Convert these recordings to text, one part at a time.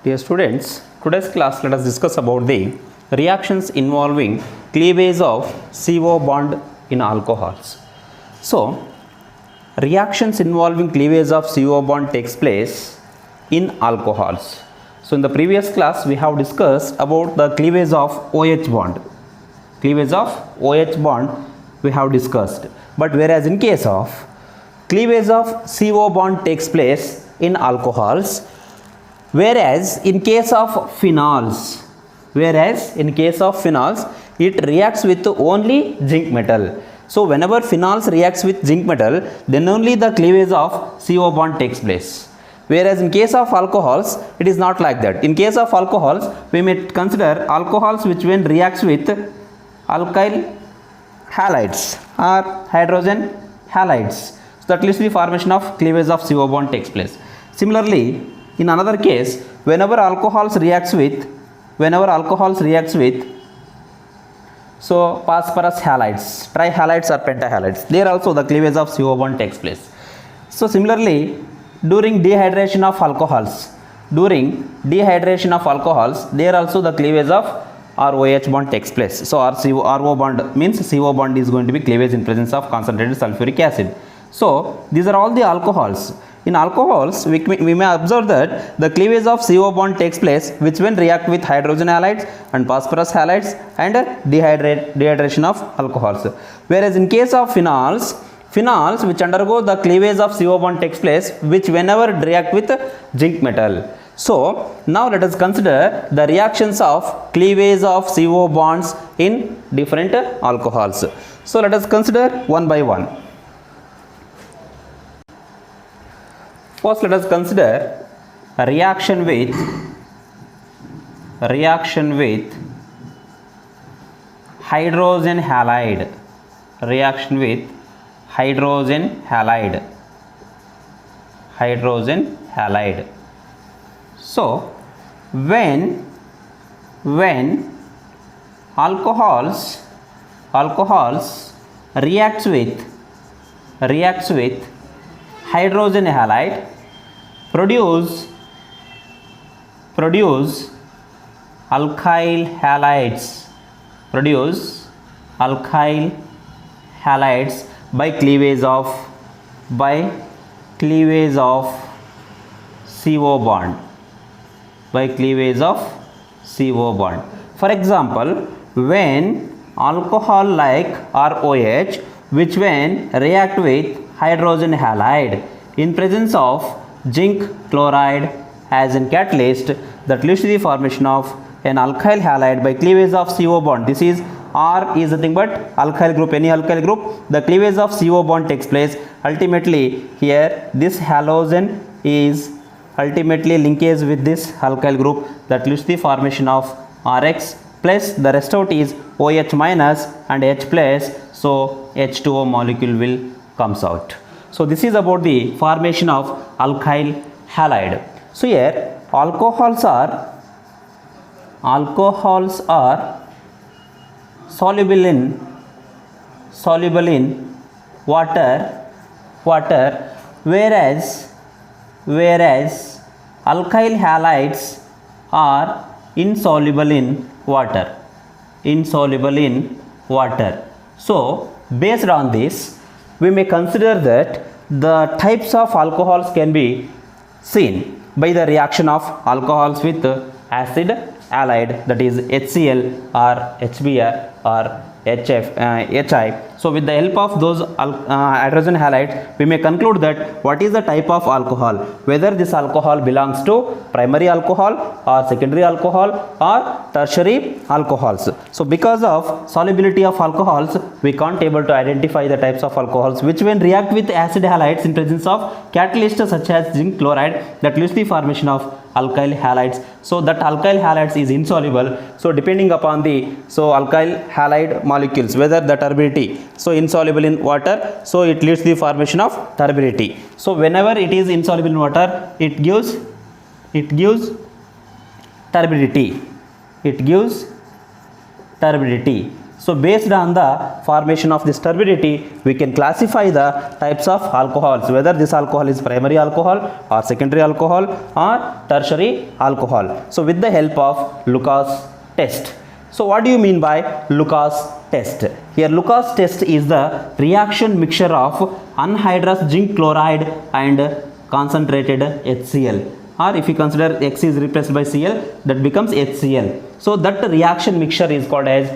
Dear students, today's class let us discuss about the reactions involving cleavage of CO bond in alcohols. So, reactions involving cleavage of CO bond takes place in alcohols. So, in the previous class we have discussed about the cleavage of OH bond. Cleavage of OH bond we have discussed. But whereas in case of cleavage of CO bond takes place in alcohols, whereas in case of phenols it reacts with only zinc metal. So whenever phenols reacts with zinc metal, then only the cleavage of CO bond takes place. Whereas in case of alcohols, it is not like that. In case of alcohols, we may consider alcohols which when reacts with alkyl halides or hydrogen halides, so that leads to the formation of cleavage of CO bond takes place. Similarly, in another case, whenever alcohols reacts with so phosphorus halides, trihalides or pentahalides, there also the cleavage of CO bond takes place. So similarly, during dehydration of alcohols, there also the cleavage of ROH bond takes place. So RO bond means CO bond is going to be cleavage in presence of concentrated sulfuric acid. So these are all the alcohols. In alcohols, we may observe that the cleavage of CO bond takes place which when react with hydrogen halides and phosphorus halides and dehydration of alcohols. Whereas in case of phenols which undergo the cleavage of CO bond takes place which whenever react with zinc metal. So now let us consider the reactions of cleavage of CO bonds in different alcohols. So let us consider one by one. First, let us consider a reaction with hydrogen halide. Reaction with hydrogen halide. So, when alcohols reacts with hydrogen halide, produce alkyl halides by cleavage of CO bond. For example, when alcohol like ROH which when react with hydrogen halide in presence of zinc chloride as in catalyst, that leads to the formation of an alkyl halide by cleavage of CO bond. This is R is nothing but alkyl group, any alkyl group. The cleavage of CO bond takes place. Ultimately here this halogen is ultimately linkage with this alkyl group, that leads to the formation of RX plus the rest out is OH minus and H plus, so H2O molecule will comes out. So this is about the formation of alkyl halide. So here alcohols are soluble in water, whereas alkyl halides are insoluble in water. So based on this, we may consider that the types of alcohols can be seen by the reaction of alcohols with acid halide, that is HCl or HBr or HI. So with the help of those hydrogen halides, we may conclude that what is the type of alcohol, whether this alcohol belongs to primary alcohol or secondary alcohol or tertiary alcohols. So because of solubility of alcohols, we can't able to identify the types of alcohols which when react with acid halides in presence of catalysts such as zinc chloride, that leads to the formation of alkyl halides. So that alkyl halides is insoluble. So depending upon the alkyl halide molecules, whether the turbidity, so insoluble in water, so it leads to the formation of turbidity. So whenever it is insoluble in water, it gives turbidity. So based on the formation of this turbidity, we can classify the types of alcohols, whether this alcohol is primary alcohol or secondary alcohol or tertiary alcohol. So with the help of Lucas test. So what do you mean by Lucas test? Here Lucas test is the reaction mixture of anhydrous zinc chloride and concentrated HCl, or if you consider X is replaced by Cl, that becomes HCl. So that reaction mixture is called as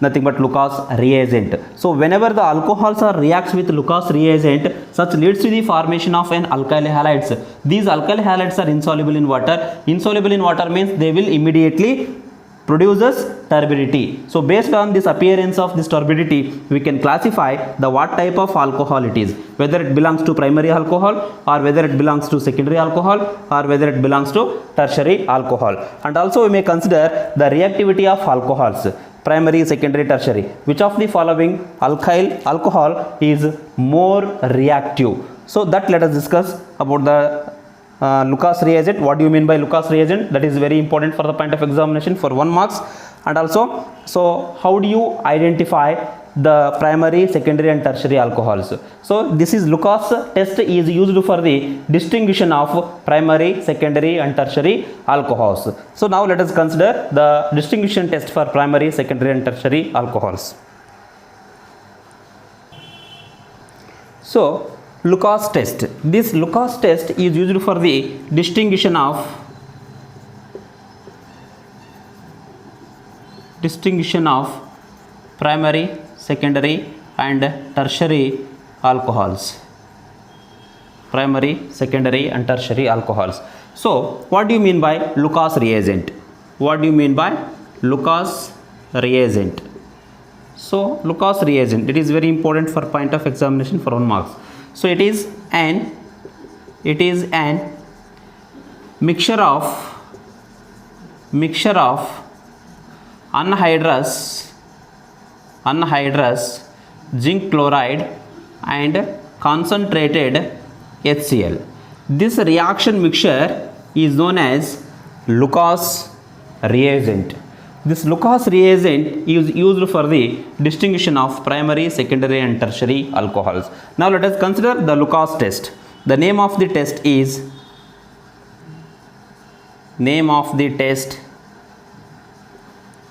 nothing but Lucas reagent. So whenever the alcohols are reacts with Lucas reagent, such leads to the formation of an alkyl halides. These alkyl halides are insoluble in water. Insoluble in water means they will immediately produces turbidity. So based on this appearance of this turbidity, we can classify the what type of alcohol it is, whether it belongs to primary alcohol or whether it belongs to secondary alcohol or whether it belongs to tertiary alcohol. And also we may consider the reactivity of alcohols, primary, secondary, tertiary. Which of the following alcohol is more reactive? So that let us discuss about the Lucas reagent. What do you mean by Lucas reagent? That is very important for the point of examination for 1 marks. And also, so how do you identify the primary, secondary and tertiary alcohols? So this is Lucas test is used for the distinction of primary, secondary and tertiary alcohols. So now let us consider the distinction test for primary, secondary and tertiary alcohols. So Lucas test. This Lucas test is used for the distinction of primary, secondary and tertiary alcohols. Primary, secondary and tertiary alcohols. So what do you mean by Lucas reagent? What do you mean by Lucas reagent? So Lucas reagent, it is very important for point of examination for 1 marks. So it is an mixture of anhydrous zinc chloride and concentrated HCl. This reaction mixture is known as Lucas reagent. This Lucas reagent is used for the distinction of primary, secondary and tertiary alcohols. Now let us consider the Lucas test. The name of the test is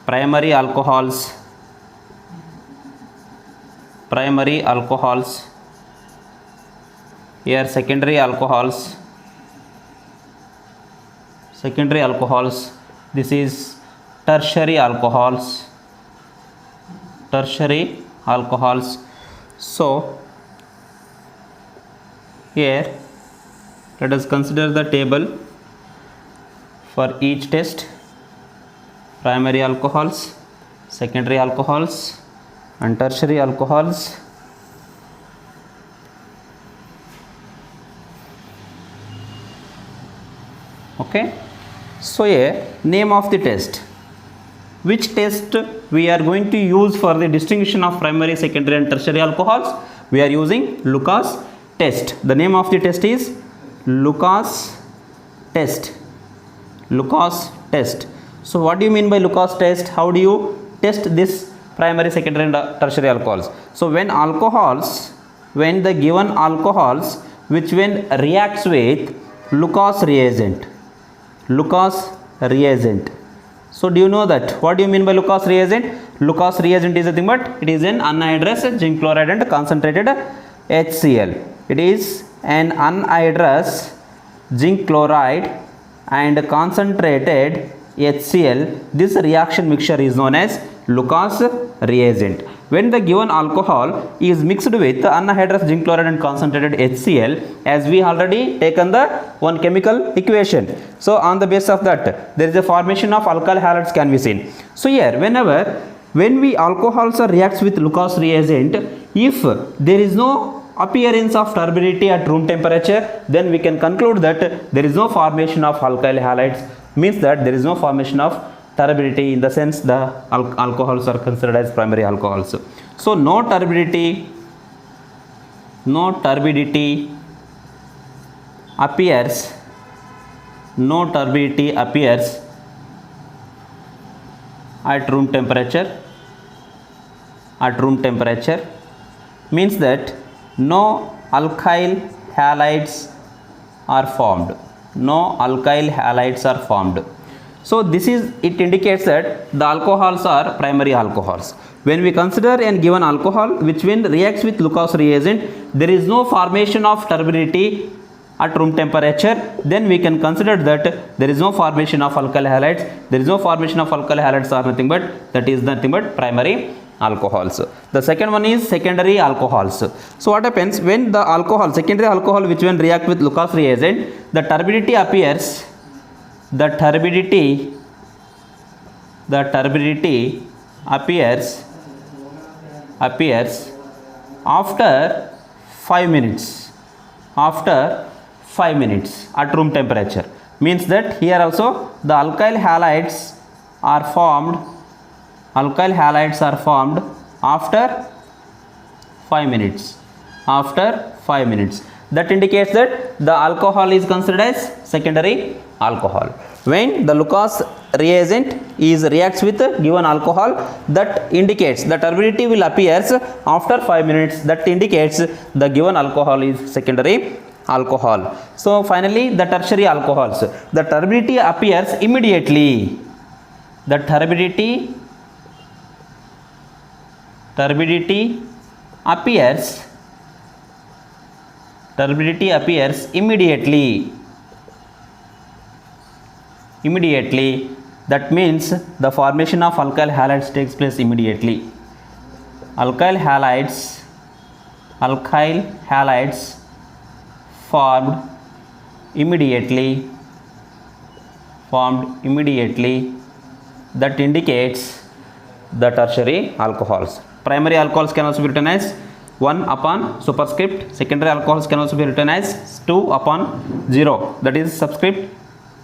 primary alcohols, here secondary alcohols, this is tertiary alcohols. So here let us consider the table for each test: primary alcohols, secondary alcohols and tertiary alcohols. Okay, so here name of the test. Which test we are going to use for the distinction of primary, secondary and tertiary alcohols? We are using Lucas test. The name of the test is Lucas test. So what do you mean by Lucas test? How do you test this primary, secondary and tertiary alcohols? So when the given alcohols which when reacts with Lucas reagent. So do you know that? What do you mean by Lucas reagent? Lucas reagent is nothing but it is an anhydrous zinc chloride and concentrated HCl. It is an anhydrous zinc chloride and concentrated HCl. This reaction mixture is known as Lucas reagent. When the given alcohol is mixed with anhydrous zinc chloride and concentrated HCl, as we already taken the one chemical equation. So on the basis of that, there is a formation of alkyl halides can be seen. So here when we alcohols reacts with Lucas reagent, if there is no appearance of turbidity at room temperature, then we can conclude that there is no formation of alkyl halides, means that there is no formation of turbidity, in the sense the alcohols are considered as primary alcohols. So no turbidity appears at room temperature. at room temperature, means that no alkyl halides are formed. No alkyl halides are formed. So this is, it indicates that the alcohols are primary alcohols. When we consider and given alcohol which when reacts with Lucas reagent, there is no formation of turbidity at room temperature, then we can consider that there is no formation of alkyl halides. There is no formation of alkyl halides are nothing but, that is nothing but primary alcohols. The second one is secondary alcohols. So what happens when the alcohol, secondary alcohol which when react with Lucas reagent, the turbidity appears, the turbidity appears after 5 minutes, after 5 minutes at room temperature, means that here also the alkyl halides are formed, after 5 minutes, after 5 minutes. That indicates that the alcohol is considered as secondary alcohol. When the Lucas reagent is reacts with given alcohol, that indicates the turbidity will appears after 5 minutes, that indicates the given alcohol is secondary alcohol. So finally the tertiary alcohols, the turbidity appears immediately, the turbidity appears immediately. That means the formation of alkyl halides takes place immediately. Alkyl halides formed immediately, that indicates the tertiary alcohols. Primary alcohols can also be written as 1 upon superscript. Secondary alcohols can also be written as 2 upon 0, that is subscript.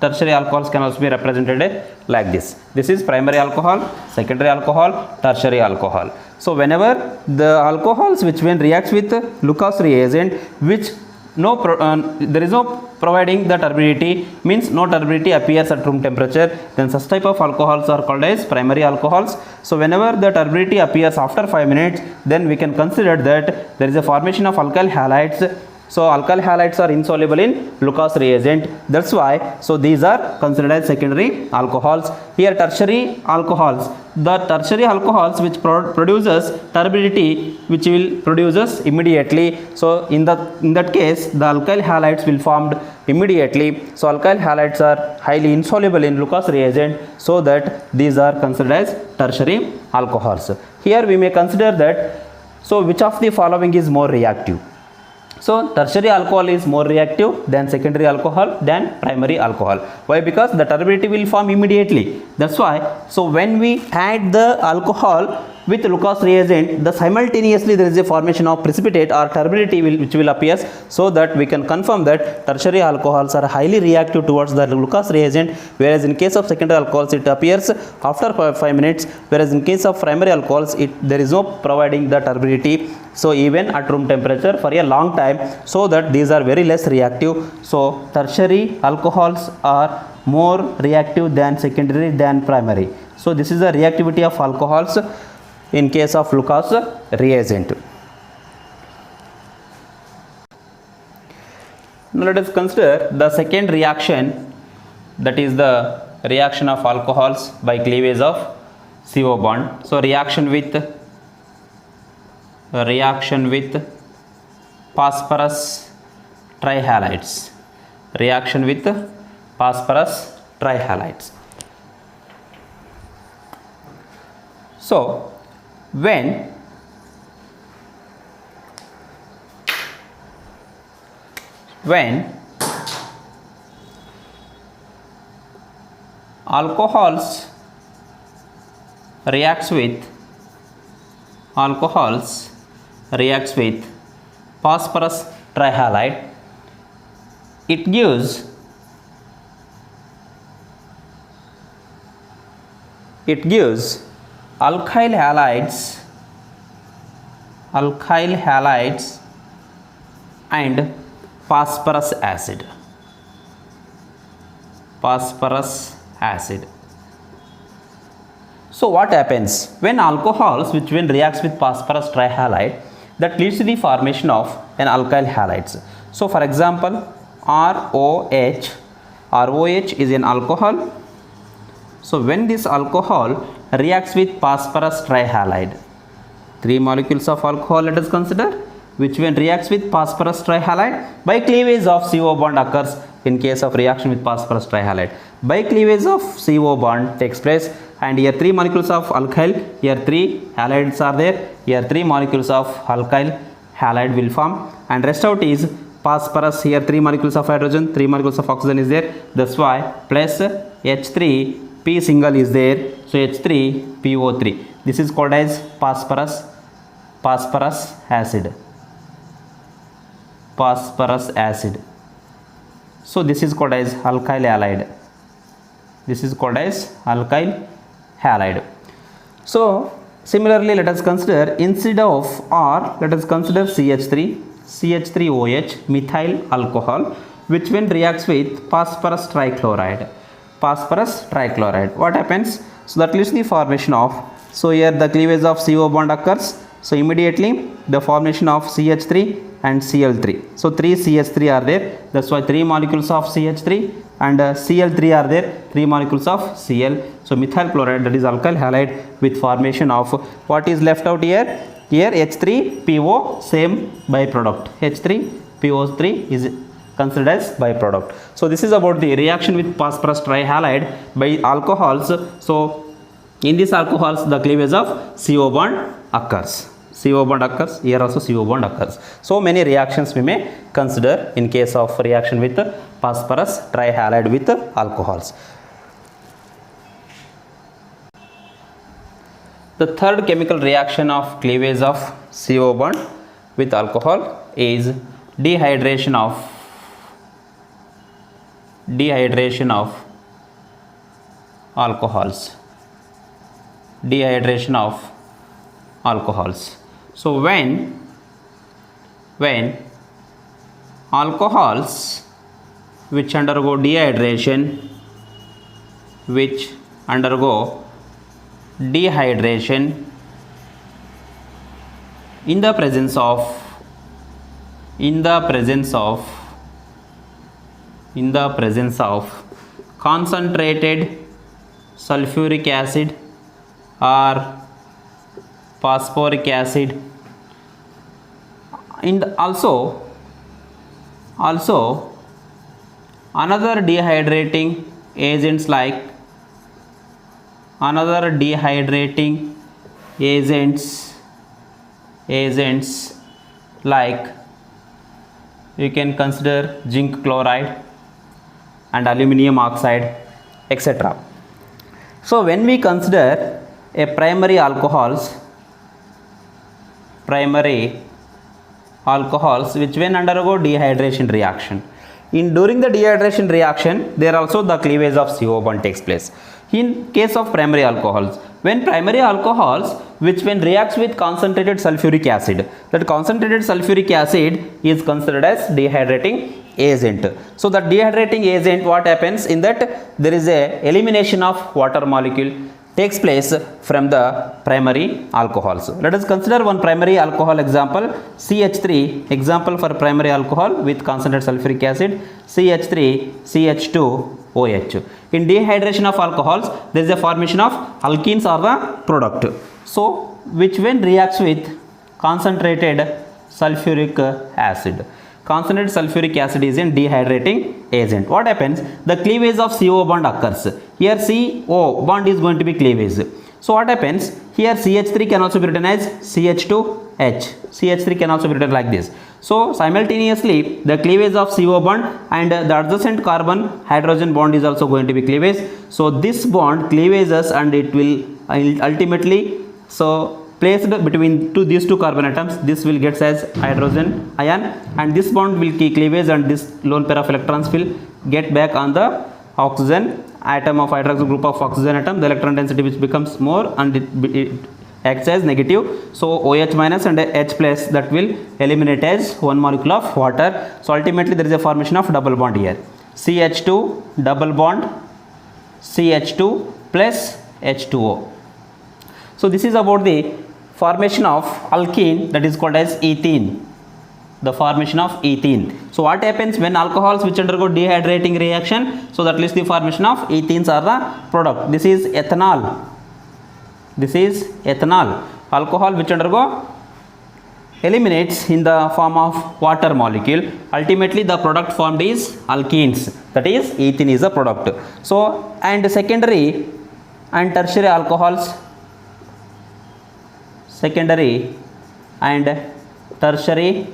Tertiary alcohols can also be represented like this. This is primary alcohol, secondary alcohol, tertiary alcohol. So whenever the alcohols which when reacts with Lucas reagent, which there is no providing the turbidity, means no turbidity appears at room temperature, then such type of alcohols are called as primary alcohols. So whenever the turbidity appears after 5 minutes, then we can consider that there is a formation of alkyl halides. So alkyl halides are insoluble in Lucas reagent, that's why so these are considered as secondary alcohols. Here tertiary alcohols, the tertiary alcohols which produces turbidity, which will produces immediately. So in that case the alkyl halides will formed immediately. So alkyl halides are highly insoluble in Lucas reagent, so that these are considered as tertiary alcohols. Here we may consider that, so which of the following is more reactive? So tertiary alcohol is more reactive than secondary alcohol than primary alcohol. Why? Because the turbidity will form immediately. That's why. So when we add the alcohol with Lucas reagent, the simultaneously there is a formation of precipitate or turbidity which will appear, so that we can confirm that tertiary alcohols are highly reactive towards the Lucas reagent, whereas in case of secondary alcohols it appears after 5 minutes, whereas in case of primary alcohols there is no providing the turbidity, so even at room temperature for a long time, so that these are very less reactive. So tertiary alcohols are more reactive than secondary than primary. So this is the reactivity of alcohols in case of Lucas reagent. Now let us consider the second reaction, that is the reaction of alcohols by cleavage of CO bond. So reaction with phosphorus trihalides, reaction with phosphorus trihalides. So when alcohols reacts with phosphorus trihalide, it gives alkyl halides and phosphorus acid. So what happens when alcohols which when reacts with phosphorus trihalide, that leads to the formation of an alkyl halides. So for example, ROH is an alcohol. So when this alcohol reacts with phosphorus trihalide, 3 molecules of alcohol let us consider, which when reacts with phosphorus trihalide, by cleavage of CO bond occurs in case of reaction with phosphorus trihalide. By cleavage of CO bond takes place, and here 3 molecules of alkyl, here 3 halides are there, here 3 molecules of alkyl halide will form, and rest out is phosphorus, here 3 molecules of hydrogen, 3 molecules of oxygen is there, that's why plus H3 P single is there, so H3PO3. This is called as phosphorus acid. So this is called as alkyl halide. So similarly, let us consider instead of R, let us consider CH3OH methyl alcohol, which when reacts with phosphorus trichloride. What happens? So that leads to the formation of, so here the cleavage of CO bond occurs, so immediately the formation of CH3 and Cl3. So 3 CH3 are there, that's why 3 molecules of CH3 and Cl3 are there, 3 molecules of Cl. So methyl chloride, that is alkyl halide, with formation of what is left out here? Here H3PO, same byproduct. H3PO3 is considered as byproduct. So this is about the reaction with phosphorus trihalide by alcohols. So in these alcohols the cleavage of CO bond occurs. Here also CO bond occurs. So many reactions we may consider in case of reaction with phosphorus trihalide with alcohols. The third chemical reaction of cleavage of CO bond with alcohol is dehydration of alcohols. So when alcohols which undergo dehydration in the presence of concentrated sulfuric acid or phosphoric acid, and also another dehydrating agents like you can consider zinc chloride and aluminium oxide, etc. So when we consider a primary alcohols which when undergo dehydration reaction, during the dehydration reaction there also the cleavage of CO bond takes place. In case of primary alcohols, when primary alcohols which when reacts with concentrated sulfuric acid, that concentrated sulfuric acid is considered as dehydrating agent. So the dehydrating agent, what happens in that, there is a elimination of water molecule takes place from the primary alcohols. Let us consider one primary alcohol example, CH3, example for primary alcohol with concentrated sulfuric acid, CH3CH2OH. In dehydration of alcohols, there is a formation of alkenes or the product, so which when reacts with concentrated sulfuric acid. Concentrated sulfuric acid is a dehydrating agent. What happens? The cleavage of CO bond occurs. Here CO bond is going to be cleavage. So what happens? Here CH3 can also be written as CH2H. CH3 can also be written like this. So simultaneously the cleavage of CO bond and the adjacent carbon hydrogen bond is also going to be cleavage. So this bond cleavages and it will ultimately placed between these two carbon atoms. This will get as hydrogen ion, and this bond will cleavage, and this lone pair of electrons will get back on the oxygen atom of hydroxyl group of oxygen atom. The electron density which becomes more and it acts as negative. So OH minus and H plus, that will eliminate as one molecule of water. So ultimately there is a formation of double bond here. CH2 double bond CH2 plus H2O. So this is about the formation of alkene, that is called as ethene. The formation of ethene. So what happens when alcohols which undergo dehydrating reaction? So that leads the formation of ethenes are the product. This is ethanol. This is ethanol. Alcohol which undergo eliminates in the form of water molecule. Ultimately the product formed is alkenes. That is ethene is the product. So and secondary and tertiary alcohols, secondary and tertiary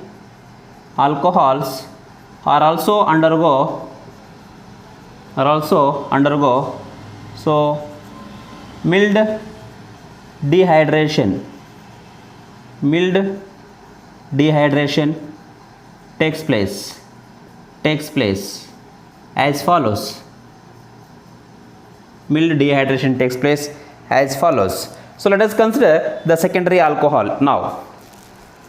alcohols are also undergo so mild dehydration takes place as follows. Mild dehydration takes place as follows. So let us consider the secondary alcohol now.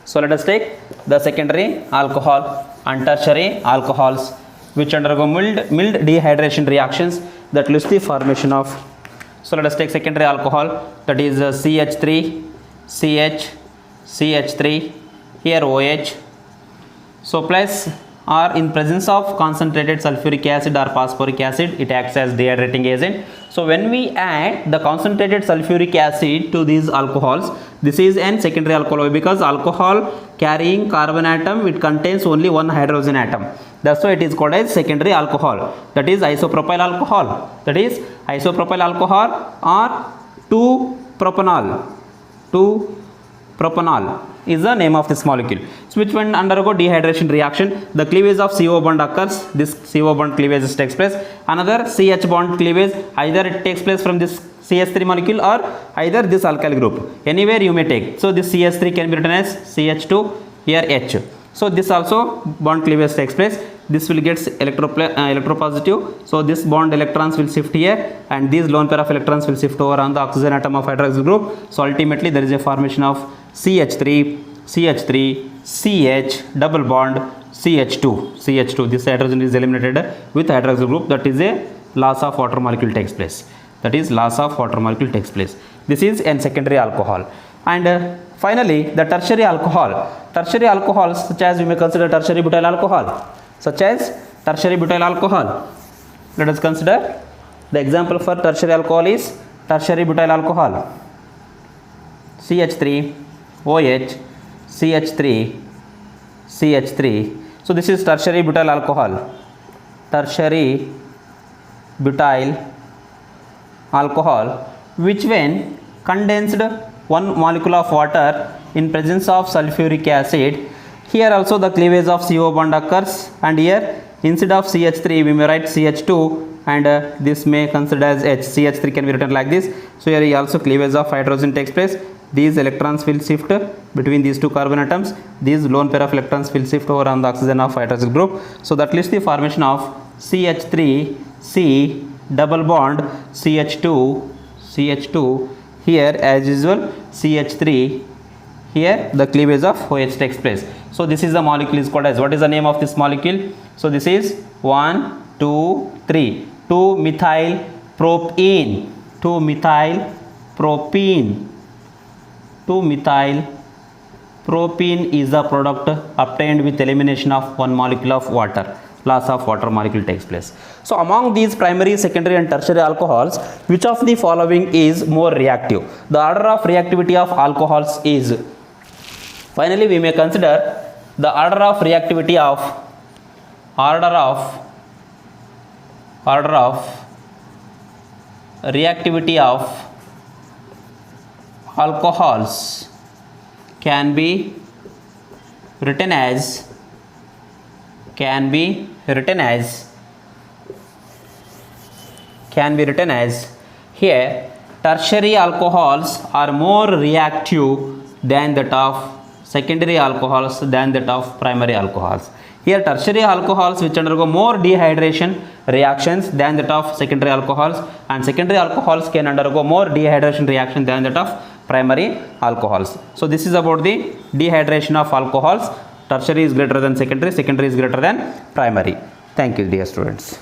So let us take the secondary alcohol and tertiary alcohols which undergo mild dehydration reactions that leads the formation of. So let us take secondary alcohol, that is CH3, CH3, here OH. So plus or in presence of concentrated sulfuric acid or phosphoric acid, it acts as dehydrating agent. So when we add the concentrated sulfuric acid to these alcohols, this is an secondary alcohol because alcohol carrying carbon atom, it contains only one hydrogen atom. That's why it is called as secondary alcohol. That is isopropyl alcohol. That is isopropyl alcohol or 2-propanol. 2-propanol is the name of this molecule. So which when undergo dehydration reaction, the cleavage of CO bond occurs. This CO bond cleavage takes place. Another CH bond cleavage, either it takes place from this CH3 molecule or either this alkyl group. Anywhere you may take. So this CH3 can be written as CH2, here H. So this also bond cleavage takes place. This will get electropositive. So this bond electrons will shift here and these lone pair of electrons will shift over on the oxygen atom of hydroxyl group. So ultimately there is a formation of CH3, CH, double bond, CH2. This hydrogen is eliminated with hydroxyl group. That is a loss of water molecule takes place. This is a secondary alcohol. And finally the tertiary alcohol. Tertiary alcohols such as we may consider tertiary butyl alcohol. Let us consider the example for tertiary alcohol is tertiary butyl alcohol. CH3, OH, CH3. So this is tertiary butyl alcohol. Tertiary butyl alcohol, which when condensed one molecule of water in presence of sulfuric acid, here also the cleavage of CO bond occurs, and here instead of CH3 we may write CH2, and this may consider as H. CH3 can be written like this. So here also cleavage of hydrogen takes place. These electrons will shift between these two carbon atoms. These lone pair of electrons will shift over on the oxygen of hydroxyl group. So that leads the formation of CH3C double bond CH2. Here as usual CH3. Here the cleavage of OH takes place. So this is the molecule is called as, what is the name of this molecule? So this is 1, 2, 3. 2-methyl propene. 2-methyl propene is the product obtained with elimination of one molecule of water. Loss of water molecule takes place. So among these primary, secondary and tertiary alcohols, which of the following is more reactive? The order of reactivity of alcohols is, finally we may consider the order of reactivity of alcohols can be written as here tertiary alcohols are more reactive than that of secondary alcohols than that of primary alcohols. Here tertiary alcohols which undergo more dehydration reactions than that of secondary alcohols, and secondary alcohols can undergo more dehydration reaction than that of primary alcohols. So this is about the dehydration of alcohols. Tertiary is greater than secondary, secondary is greater than primary. Thank you dear students.